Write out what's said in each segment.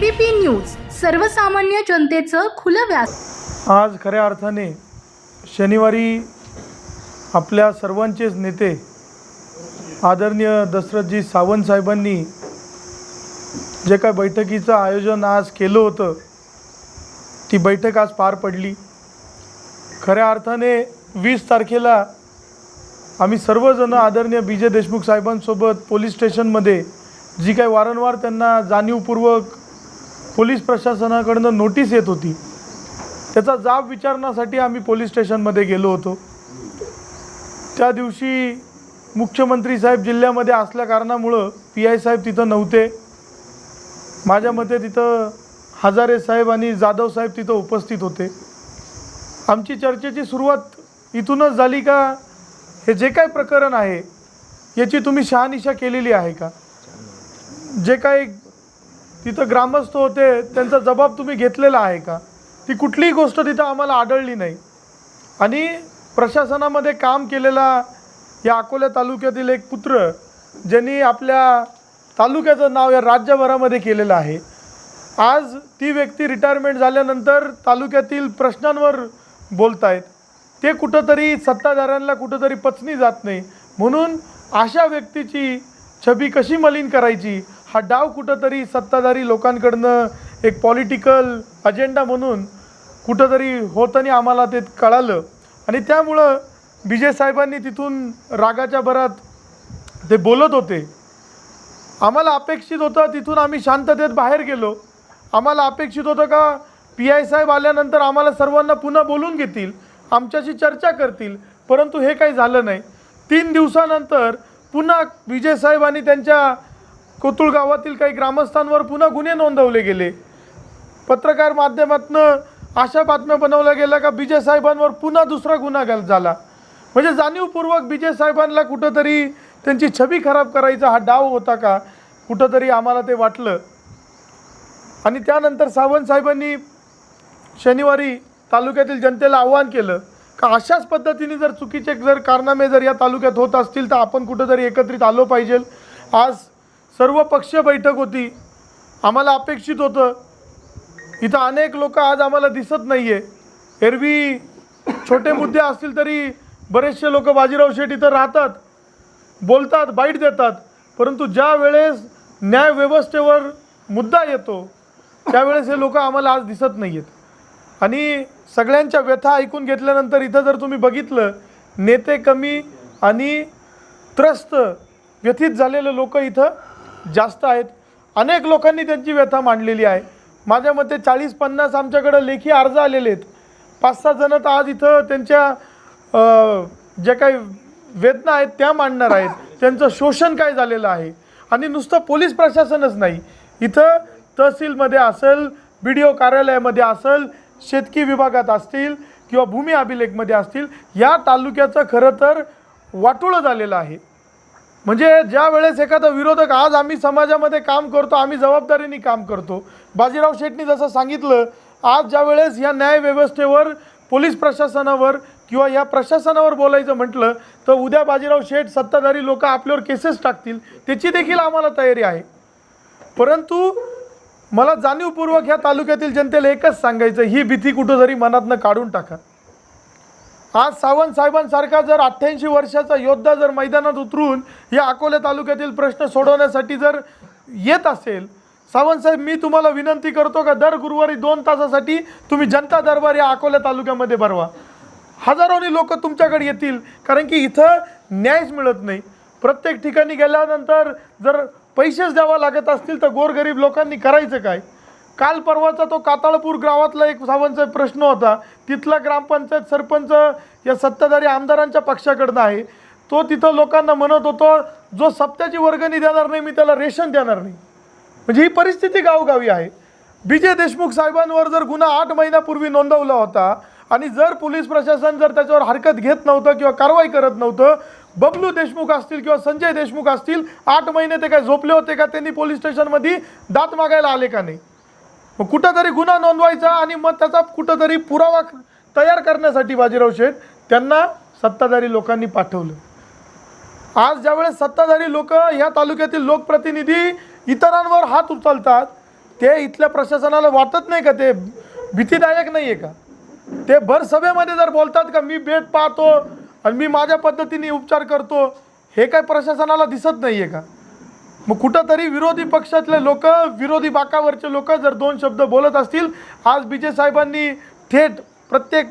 ABP news सर्वसामान्य जनतेचं खुलं व्यास। आज खऱ्या अर्थाने शनिवारी आपल्या सर्वांचेच नेते आदरणीय दशरथजी सावंत साहेबांनी जे काय बैठकीचं आयोजन आज केलं होतं ती बैठक आज पार पडली। खऱ्या अर्थाने 20 तारखेला आम्ही सर्वजण आदरणीय BJ देशमुख साहेबांसोबत पोलीस स्टेशनमध्ये जी काही वारंवार त्यांना जाणीवपूर्वक पोलीस प्रशासनाकडून नोटीस येत होती त्याचा जाब विचारण्यासाठी आम्ही पोलीस स्टेशनमध्ये गेलो होतो। त्या दिवशी मुख्यमंत्री साहेब जिल्ह्यामध्ये असल्या कारणामुळे PI साहेब तिथं नव्हते। माझ्या मते तिथं हजारे साहेब आणि जाधव साहेब तिथं उपस्थित होते। आमची चर्चेची सुरुवात इथूनच झाली का हे जे काही प्रकरण आहे याची तुम्ही शहानिशा केलेली आहे का, जे काही तिथं ग्रामस्थ होते त्यांचा जबाब तुम्ही घेतलेला आहे का, ती कुठलीही गोष्ट तिथं आम्हाला आढळली नाही। आणि प्रशासनामध्ये काम केलेला या अकोला तालुक्यातील एक पुत्र ज्यांनी आपल्या तालुक्याचं नाव या राज्यभरामध्ये केलेलं आहे, आज ती व्यक्ती रिटायरमेंट झाल्यानंतर तालुक्यातील प्रश्नांवर बोलतायत, ते कुठंतरी सत्ताधाऱ्यांना कुठंतरी पचनी जात नाही। म्हणून अशा व्यक्तीची छबी कशी मलिन करायची हा डाव कुठंतरी सत्ताधारी लोकांकडनं एक पॉलिटिकल अजेंडा म्हणून कुठंतरी होताना आम्हाला ते कळालं। आणि त्यामुळं BJ साहेबांनी तिथून रागाच्या भरात ते बोलत होते। आम्हाला अपेक्षित होतं तिथून आम्ही शांततेत बाहेर गेलो। आम्हाला अपेक्षित होतं का PI साहेब आल्यानंतर आम्हाला सर्वांना पुन्हा बोलून घेतील, आमच्याशी चर्चा करतील, परंतु हे काही झालं नाही। 3 दिवसानंतर पुन्हा BJ साहेब आणि त्यांच्या कोतुळ गावातील काही ग्रामस्थांवर पुन्हा गुन्हे नोंदवले गेले। पत्रकार माध्यमातून अशा बातम्या बनवल्या गेल्या का BJ साहेबांवर पुन्हा दुसरा गुन्हा झाला। म्हणजे जाणीवपूर्वक BJ साहेबांना कुठंतरी त्यांची छबी खराब करायचा हा डाव होता का कुठंतरी आम्हाला ते वाटलं। आणि त्यानंतर सावंत साहेबांनी शनिवारी तालुक्यातील जनतेला आव्हान केलं का अशाच पद्धतीने जर चुकीचे कारनामे जर या तालुक्यात होत असतील तर आपण कुठंतरी एकत्रित आलो पाहिजे। आज सर्व पक्षीय बैठक होती। आम्हाला अपेक्षित होतं, इथं अनेक लोक आज आम्हाला दिसत नाही आहे। एरवी छोटे मुद्दे असतील तरी बरेचसे लोक बाजीराव शेठ इथं राहतात, बोलतात, बाईट देतात, परंतु ज्या वेळेस न्याय व्यवस्थेवर मुद्दा येतो त्यावेळेस हे लोक आम्हाला आज दिसत नाही आहेत। आणि सगळ्यांच्या व्यथा ऐकून घेतल्यानंतर इथं जर तुम्ही बघितलं नेते कमी आणि त्रस्त व्यथित झालेले लोक इथं जास्त आहेत। अनेक लोकांनी त्यांची व्यथा मांडलेली आहे। माझ्या मते 40-50 आमच्याकडे लेखी अर्ज आलेले आहेत। 5-6 जण तर आज इथं त्यांच्या जे काही वेदना आहेत त्या मांडणार आहेत, त्यांचं शोषण काय झालेलं आहे। आणि नुसतं पोलीस प्रशासनच नाही, इथं तहसीलमध्ये असेल, BDO कार्यालयामध्ये असेल, शेतकी विभागात असतील किंवा भूमी अभिलेखमध्ये असतील, या तालुक्याचं खरं तर वाटोळं झालेलं आहे। म्हणजे ज्या वेळेस एखादा विरोधक, आज आम्ही समाजामध्ये काम करतो, आम्ही जबाबदारीने काम करतो। बाजीराव शेठनी जसं सांगितलं, आज ज्या वेळेस या न्याय व्यवस्थेवर, पोलीस प्रशासनावर किंवा या प्रशासनावर बोलायचं म्हटलं तर उद्या बाजीराव शेठ सत्ताधारी लोक आपल्यावर केसेस टाकतील, त्याची देखील आम्हाला तयारी आहे। परंतु मला जाणीवपूर्वक ह्या तालुक्यातील जनतेला एकच सांगायचं, ही भीती कुठंतरी मनातनं काढून टाका। आज सावंत साहेबांसारखा जर 88 वर्षाचा योद्धा जर मैदानात उतरून या अकोला तालुक्यातील प्रश्न सोडवण्यासाठी जर येत असेल, सावंत साहेब मी तुम्हाला विनंती करतो का दर गुरुवारी 2 तासासाठी तुम्ही जनता दरबार या अकोला तालुक्यामध्ये भरवा। हजारोनी लोक तुमच्याकडे येतील, कारण की इथं न्यायच मिळत नाही। प्रत्येक ठिकाणी गेल्यानंतर जर पैसेच द्यावा लागत असतील तर गोरगरीब लोकांनी करायचं काय। काल परवाचा तो काताळपूर गावातला एक सावंतचा प्रश्न होता, तिथला ग्रामपंचायत सरपंच या सत्ताधारी आमदारांच्या पक्षाकडनं आहे। तो तिथं लोकांना म्हणत होतो जो सप्त्याची वर्गणी देणार नाही मी त्याला रेशन देणार नाही। म्हणजे ही परिस्थिती गावगावी आहे। BJ देशमुख साहेबांवर जर गुन्हा 8 महिन्यापूर्वी नोंदवला होता आणि जर पोलीस प्रशासन जर त्याच्यावर हरकत घेत नव्हतं किंवा कारवाई करत नव्हतं, बबलू देशमुख असतील किंवा संजय देशमुख असतील, 8 महिने ते काय झोपले होते का? त्यांनी पोलीस स्टेशनमध्ये दात मागायला आले का नाही? मग कुठंतरी गुन्हा नोंदवायचा आणि मग त्याचा कुठंतरी पुरावा तयार करण्यासाठी बाजीराव शेठ त्यांना सत्ताधारी लोकांनी पाठवलं। आज ज्यावेळेस सत्ताधारी लोक या तालुक्यातील लोकप्रतिनिधी इतरांवर हात उचलतात ते इथल्या प्रशासनाला वाटत नाही का ते भीतीदायक नाही आहे का? ते भर सभेमध्ये जर बोलतात का मी बेट पाहतो आणि मी माझ्या पद्धतीने उपचार करतो, हे काय प्रशासनाला दिसत नाही आहे का? मग कुठंतरी विरोधी पक्षातले लोक, विरोधी बाकावरचे लोक जर दोन शब्द बोलत असतील, आज BJ साहेबांनी थेट प्रत्येक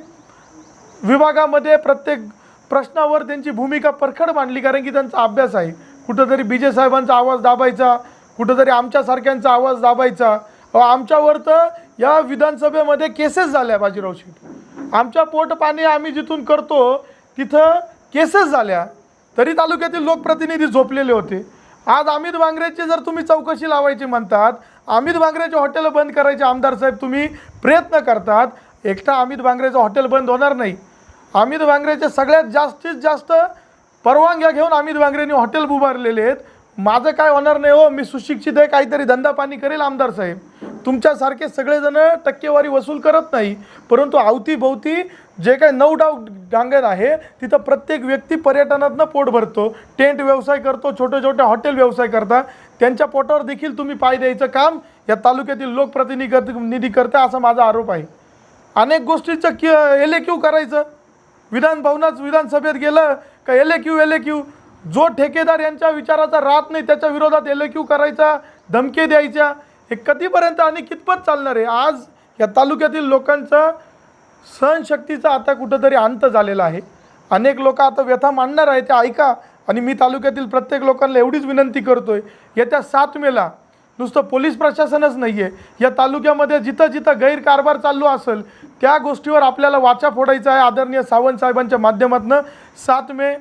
विभागामध्ये प्रत्येक प्रश्नावर त्यांची भूमिका परखड मांडली, कारण की त्यांचा अभ्यास आहे. कुठंतरी BJ साहेबांचा आवाज दाबायचा, कुठंतरी आमच्यासारख्यांचा आवाज दाबायचा. आमच्यावर तर या विधानसभेमध्ये केसेस झाल्या बाजीराव शेठ. आमच्या पोटपाणी आम्ही जिथून करतो तिथं केसेस झाल्या, तरी तालुक्यातील लोकप्रतिनिधी झोपलेले होते. आज अमित बांगरेची जर तुम्ही चौकशी लावायची म्हणतात, अमित बांगरेचे हॉटेल बंद करायचे आमदार साहेब तुम्ही प्रयत्न करतात, एकटा अमित बांगरेचं हॉटेल बंद होणार नाही. अमित बांगरेचे सगळ्यात जास्तीत जास्त परवानग्या घेऊन अमित बांगरेंनी हॉटेल उभारलेले आहेत. माझं काय होणार नाही हो, मी सुशिक्षित आहे, काहीतरी धंदा पाणी करेल आमदार साहेब. तुमच्यासारखे सगळेजण टक्केवारी वसूल करत नाही, परंतु अवतीभोवती जे काही 9 डांगर आहे तिथं प्रत्येक व्यक्ती पर्यटनातनं पोट भरतो, टेंट व्यवसाय करतो, छोटे छोटे हॉटेल व्यवसाय करता. त्यांच्या पोटावर देखील तुम्ही पाय द्यायचं काम या तालुक्यातील लोकप्रतिनिधी करते, असा माझा आरोप आहे. अनेक गोष्टीचं LAQ करायचं, विधानसभेत गेलं का LAQ जो ठेकेदार यांच्या विचाराचा राहत नाही त्याच्या विरोधात LAQ करायचा, धमके द्यायच्या. हे कधीपर्यंत आणि कितपत चालणार आहे? आज या तालुक्यातील लोकांचा सहनशक्तीचा आता कुठंतरी अंत झालेला आहे. अनेक लोक आता व्यथा मांडणार आहे, ते ऐका. आणि मी तालुक्यातील प्रत्येक लोकांना एवढीच विनंती करतोय, येत्या 7 मेला नुसतं पोलीस प्रशासनच नाही आहे, या तालुक्यामध्ये जिथं जिथं गैरकारभार चालू असेल त्या गोष्टीवर आपल्याला वाचा फोडायचा आहे. आदरणीय सावंत साहेबांच्या माध्यमातून 7 मे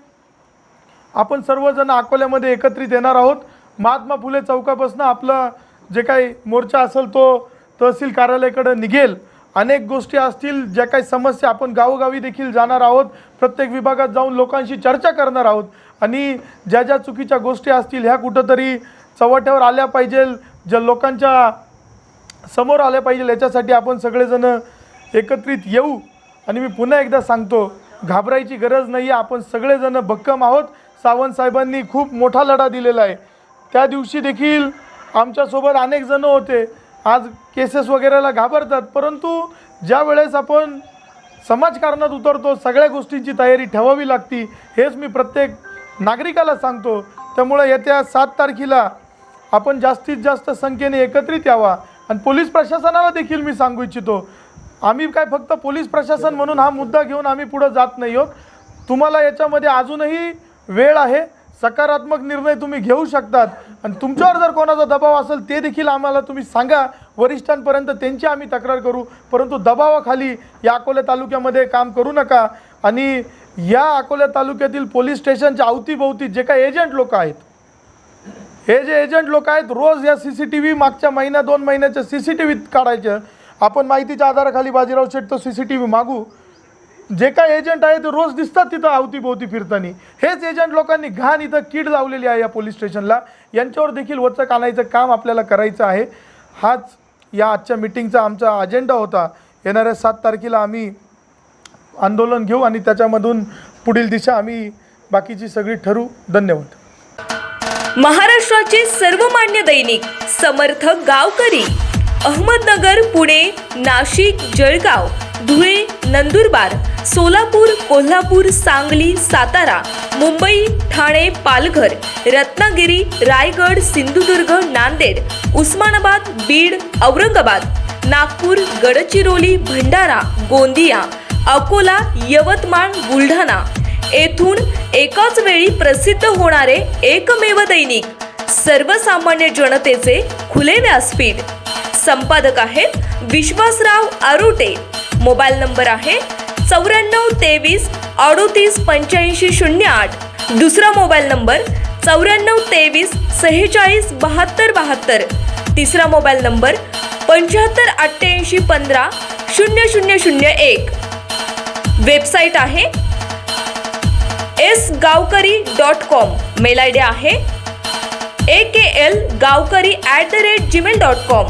आपण सर्वजण अकोल्यामध्ये एकत्रित येणार आहोत. महात्मा फुले चौकापासून आपलं जे काही मोर्चा असेल तो तहसील कार्यालयाकडे निघेल. अनेक गोष्टी असतील, ज्या काही समस्या आपण गावोगावी देखील जाणार आहोत, प्रत्येक विभागात जाऊन लोकांशी चर्चा करणार आहोत. आणि ज्या ज्या चुकीच्या गोष्टी असतील ह्या कुठंतरी चव्हाट्यावर आल्या पाहिजे, ज्या लोकांच्या समोर आल्या पाहिजे, याच्यासाठी आपण सगळेजण एकत्रित येऊ. आणि मी पुन्हा एकदा सांगतो, घाबरायची गरज नाही आहे, आपण सगळेजण भक्कम आहोत. सावंत साहेबांनी खूप मोठा लढा दिलेला आहे. त्या दिवशी देखील आमच्यासोबत अनेक जण होते, आज केसेस वगैरेला घाबरतात, परंतु ज्या वेळेस आपण समाजकारणात उतरतो सगळ्या गोष्टींची तयारी ठेवावी लागती, हेच मी प्रत्येक नागरिकाला सांगतो. त्यामुळे येत्या 7 तारखेला आपण जास्तीत जास्त संख्येने एकत्रित यावा. आणि पोलीस प्रशासनाला देखील मी सांगू इच्छितो, आम्ही काय फक्त पोलीस प्रशासन म्हणून हा मुद्दा घेऊन आम्ही पुढे जात नाही आहोत. तुम्हाला याच्यामध्ये अजूनही वेळ आहे, सकारात्मक निर्णय तुम्ही घेऊ शकतात. आणि तुमच्यावर जर कोणाचा दबाव असेल ते देखील आम्हाला तुम्ही सांगा, वरिष्ठांपर्यंत त्यांची आम्ही तक्रार करू. परंतु दबावाखाली या अकोला तालुक्यामध्ये काम करू नका. आणि या अकोला तालुक्यातील पोलीस स्टेशनच्या अवतीभोवती जे काही एजंट लोक आहेत, हे जे एजंट लोक आहेत, रोज या CCTV मागच्या 1-2 महिन्याच्या CCTV काढायचं. आपण माहितीच्या आधाराखाली बाजीराव शेठ तो CCTV मागू. जे काय एजंट आहे ते रोज दिसतात तिथं अवतीभोवती फिरताना. हेच एजंट लोकांनी घाण इथं कीड लावलेली आहे या पोलीस स्टेशनला. यांच्यावर देखील वचक आणायचं काम आपल्याला करायचं आहे. हाच या आजच्या मीटिंगचा आमचा अजेंडा होता. येणाऱ्या 7 तारखेला आम्ही आंदोलन घेऊ आणि त्याच्यामधून पुढील दिशा आम्ही बाकीची सगळी ठरवू. धन्यवाद. महाराष्ट्राचे सर्वमान्य दैनिक समर्थ गावकरी, अहमदनगर, पुणे, नाशिक, जळगाव, धुळे, नंदुरबार, सोलापूर, कोल्हापूर, सांगली, सातारा, मुंबई, ठाणे, पालघर, रत्नागिरी, रायगड, सिंधुदुर्ग, नांदेड, उस्मानाबाद, बीड, औरंगाबाद, नागपूर, गडचिरोली, भंडारा, गोंदिया, अकोला, यवतमाळ, बुलढाणा येथून एकाच वेळी प्रसिद्ध होणारे एकमेव दैनिक, सर्वसामान्य जनतेचे खुले व्यासपीठ. संपादक आहेत विश्वासराव आरोटे. मोबाईल नंबर आहे 94 23 38 85 08. दुसरा मोबाईल नंबर 94 23 46 72 72. तिसरा मोबाईल नंबर 75 88 15 0001. वेबसाईट आहे sgavkari.com. मेल आय डी आहे AKLgavkari@gmail.com.